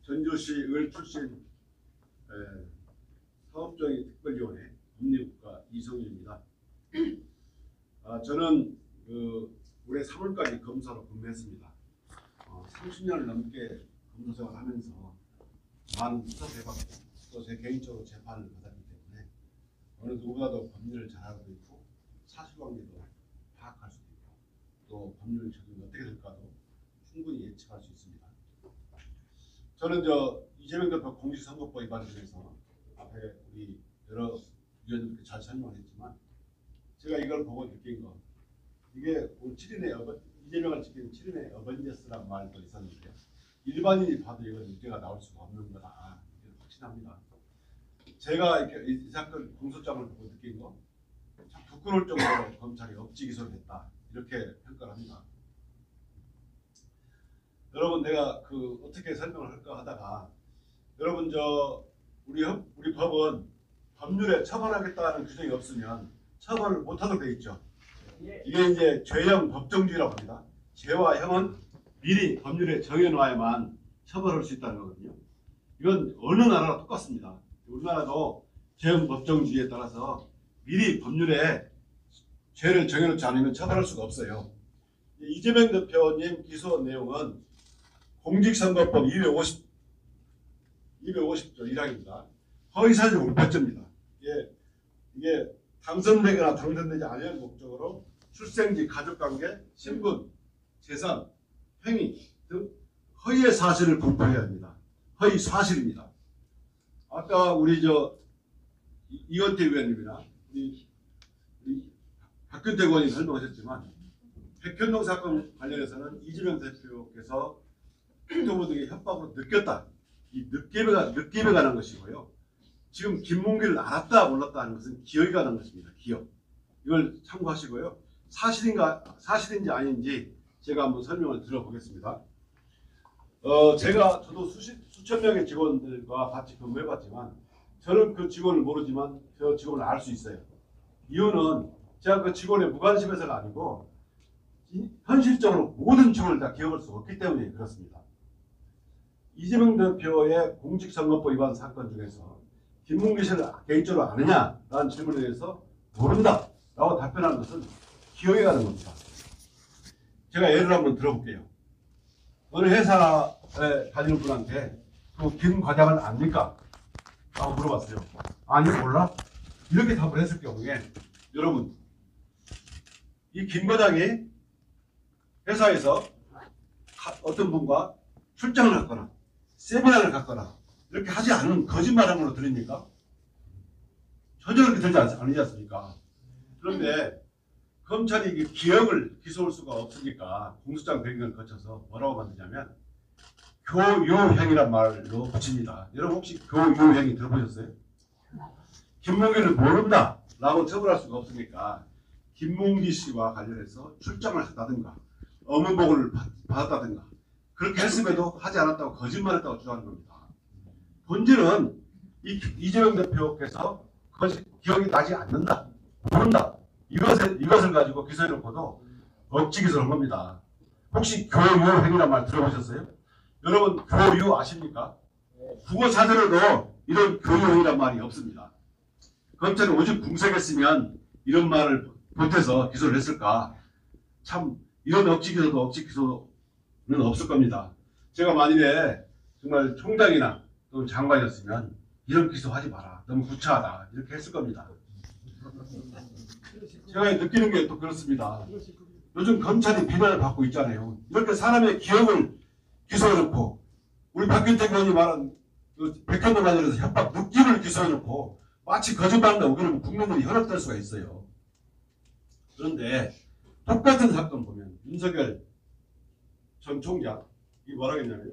전주시 을 출신 사업정의 특별위원회 법리국가 이성윤입니다. 저는 올해 3월까지 검사로 근무했습니다. 30년을 넘게 검사 생활을 하면서 많은 수사도 해봤고 또 제 개인적으로 재판을 받았기 때문에 어느 누구보다도 법률을 잘 알고 있고 사실관계도 파악할 수도 있고 또 법률 적용이 어떻게 될까도 충분히 예측할 수 있습니다. 저는 이재명 대표 공직선거법 위반 중에서 앞에 우리 여러 위원님께 잘 설명을 했지만 제가 이걸 보고 느낀 거 이게 7인의 이재명을 지킨 7인의 어벤져스라는 말도 있었는데 일반인이 봐도 이건 문제가 나올 수가 없는 거다 확신합니다. 제가 이렇게 이 사건 공소장을 보고 느낀 거 참 부끄러울 정도로 검찰이 억지 기소를 했다 이렇게 평가를 합니다. 여러분 내가 어떻게 설명을 할까 하다가 여러분 우리 법은 법률에 처벌하겠다는 규정이 없으면 처벌을 못하도록 되어 있죠. 이게 이제 죄형 법정주의라고 합니다. 죄와 형은 미리 법률에 정해놓아야만 처벌할 수 있다는 거거든요. 이건 어느 나라나 똑같습니다. 우리나라도 죄형 법정주의에 따라서 미리 법률에 죄를 정해놓지 않으면 처벌할 수가 없어요. 이재명 대표님 기소 내용은 공직선거법 250조 1항입니다. 허위사실 공표죄입니다. 이게 당선되거나 당선되지 않을 목적으로 출생지, 가족관계, 신분, 재산, 행위 등 허위의 사실을 공표해야 합니다. 허위 사실입니다. 아까 우리 이건태 위원님이나 우리 박균택 의원이 설명하셨지만 백현동 사건 관련해서는 이재명 대표께서 후보들에게 협박으로 느꼈다. 이 느낌에 관한 것이고요. 지금 김문기를 알았다 몰랐다 하는 것은 기억에 관한 것입니다. 기억. 이걸 참고하시고요. 사실인지 아닌지 제가 한번 설명을 들어보겠습니다. 저도 수천 명의 직원들과 같이 근무해봤지만 저는 그 직원을 모르지만 저 직원을 알 수 있어요. 이유는 제가 그 직원의 무관심해서가 아니고 현실적으로 모든 직원을 다 기억할 수 없기 때문에 그렇습니다. 이재명 대표의 공직선거법 위반 사건 중에서 김문기 씨를 개인적으로 아느냐라는 질문에 대해서 모른다 라고 답변하는 것은 기억에 가는 겁니다. 제가 예를 한번 들어볼게요. 어느 회사에 다니는 분한테 김 과장을 압니까? 라고 물어봤어요. 아니 몰라? 이렇게 답을 했을 경우에 여러분 이 김 과장이 회사에서 어떤 분과 출장을 갔거나 세미나를 갔거나 이렇게 하지 않은 거짓말한 걸로 들립니까? 전혀 그렇게 들지 않지 않습니까? 그런데 검찰이 기억을 기소할 수가 없으니까 공소장 변경을 거쳐서 뭐라고 만드냐면 교유행위란 말로 붙입니다. 여러분 혹시 교유행위 들어보셨어요? 김문기를 모른다 라고 처벌할 수가 없으니까 김문기 씨와 관련해서 출장을 갔다든가 업무보고를 받았다든가 그렇게 했음에도 하지 않았다고 거짓말했다고 주장하는 겁니다. 본질은 이재명 대표께서 기억이 나지 않는다, 모른다 이것을 가지고 기소해놓고도 억지 기소를 한 겁니다. 혹시 교유행위란 말 들어보셨어요? 여러분 교유 아십니까? 국어 사전에도 이런 교유행위란 말이 없습니다. 검찰이 오직 궁색했으면 이런 말을 보태서 기소를 했을까? 참 이런 억지 기소도 억지 기소는 없을 겁니다. 제가 만일에 정말 총장이나 또는 장관이었으면 이런 기소하지 마라. 너무 구차하다. 이렇게 했을 겁니다. 제가 느끼는 게 또 그렇습니다. 요즘 검찰이 비난을 받고 있잖아요. 이렇게 사람의 기억을 기소해놓고 우리 박균택 의원이 말한 백현동 관련해서 협박 느낌을 기소해놓고 마치 거짓말한다고 그러면 국민들이 현혹될 수가 있어요. 그런데 똑같은 사건 보면 윤석열 전 총장 이 뭐라 했냐면요.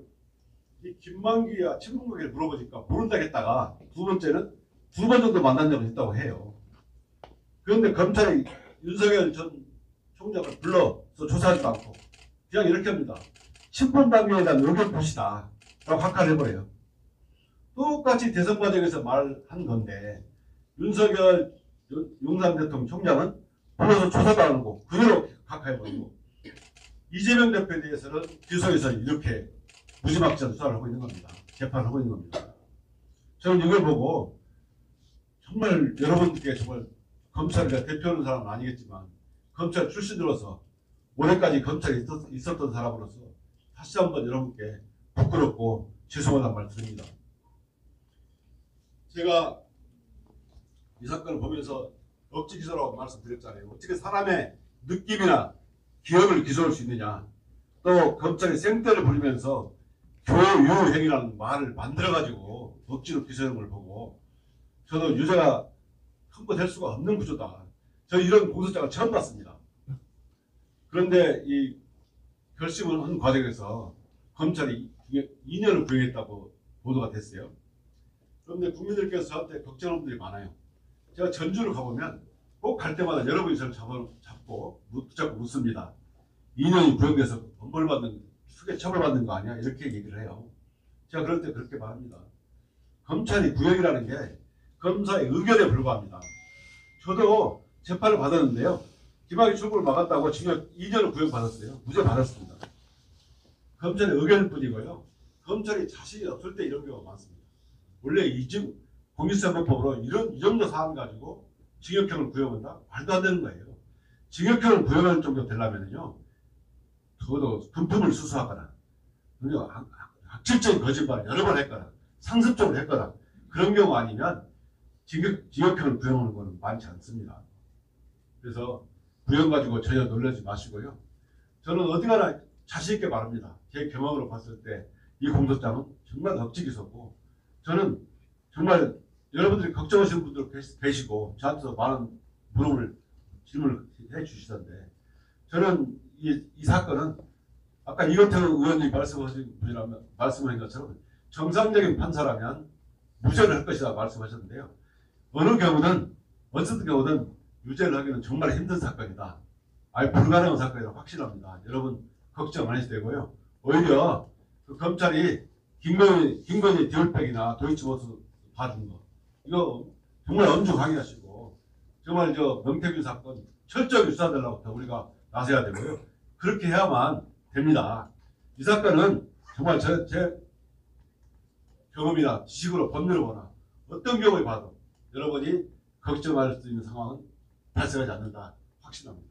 이 김만기와 친분관계를 물어보니까 모른다고 했다가 두 번째는 2번 정도 만난 적이 있다고 해요. 그런데 검찰이 윤석열 전 총장을 불러서 조사하지도 않고 그냥 이렇게 합니다. 친분관계에 대한 의견 표시다 라고 확인을 해버려요. 똑같이 대선 과정에서 말한 건데 윤석열 용산 대통령 총장은 불러서 조사도 안 하고 그대로 각하해버리고 이재명 대표에 대해서는 기소에서 이렇게 무지막지한 수사를 하고 있는 겁니다. 재판을 하고 있는 겁니다. 저는 이걸 보고 정말 여러분께 정말 검찰을 대표하는 사람은 아니겠지만 검찰 출신으로서 올해까지 검찰에 있었던 사람으로서 다시 한번 여러분께 부끄럽고 죄송하다는 말 드립니다. 제가 이 사건을 보면서 억지 기소라고 말씀드렸잖아요. 어떻게 사람의 느낌이나 기억을 기소할 수 있느냐. 또 검찰이 생떼를 부리면서 교유행위라는 말을 만들어가지고 억지로 기소하는 걸 보고 저도 유죄가 선고될 수가 없는 구조다. 저 이런 공소장을 처음 봤습니다. 그런데 이 결심을 한 과정에서 검찰이 2년을 구형했다고 보도가 됐어요. 그런데 국민들께서 저한테 걱정하는 분들이 많아요. 제가 전주를 가보면 꼭 갈 때마다 여러분이 저를 잡고 붙잡고 묻습니다. 2년이 구형돼서 엄벌받는 크게 처벌받는 거 아니야? 이렇게 얘기를 해요. 제가 그럴 때 그렇게 말합니다. 검찰이 구형이라는 게 검사의 의견에 불과합니다. 저도 재판을 받았는데요. 김학의 출구를 막았다고 징역 2년을 구형받았어요. 무죄 받았습니다. 검찰의 의견일 뿐이고요. 검찰이 자신이 없을 때 이런 경우가 많습니다. 원래 공직선거법으로 이 정도 사안 가지고 징역형을 구형한다? 말도 안 되는 거예요. 징역형을 구형할 정도 되려면요. 적어도 금품을 수수하거나 악질적인 거짓말을 여러 번 했거나 상습적으로 했거나 그런 경우 아니면 징역형을 구형하는 것은 많지 않습니다. 그래서 구형 가지고 전혀 놀라지 마시고요. 저는 어디가나 자신 있게 말합니다. 제 경험으로 봤을 때 이 공소장은 정말 억지 기소고 저는 정말 여러분들이 걱정하시는 분들 계시고 저한테도 많은 질문을 해주시던데 저는 이 사건은 아까 이건태 의원님이 말씀하신 것처럼 정상적인 판사라면 무죄를 할 것이다 말씀하셨는데요. 어떤 경우는 유죄를 하기는 정말 힘든 사건이다. 아예 불가능한 사건이라 확실합니다. 여러분 걱정 안 하셔도 되고요. 오히려 그 검찰이 김건희 디올백이나 도이치모터 봐준 거 이거 정말 엄중 항의하시고 정말 저 명태균 사건 철저하게 수사하려고 우리가 나서야 되고요. 그렇게 해야만 됩니다. 이 사건은 정말 제 경험이나 지식으로 법률을 보나 어떤 경우에 봐도 여러분이 걱정할 수 있는 상황은 발생하지 않는다 확신합니다.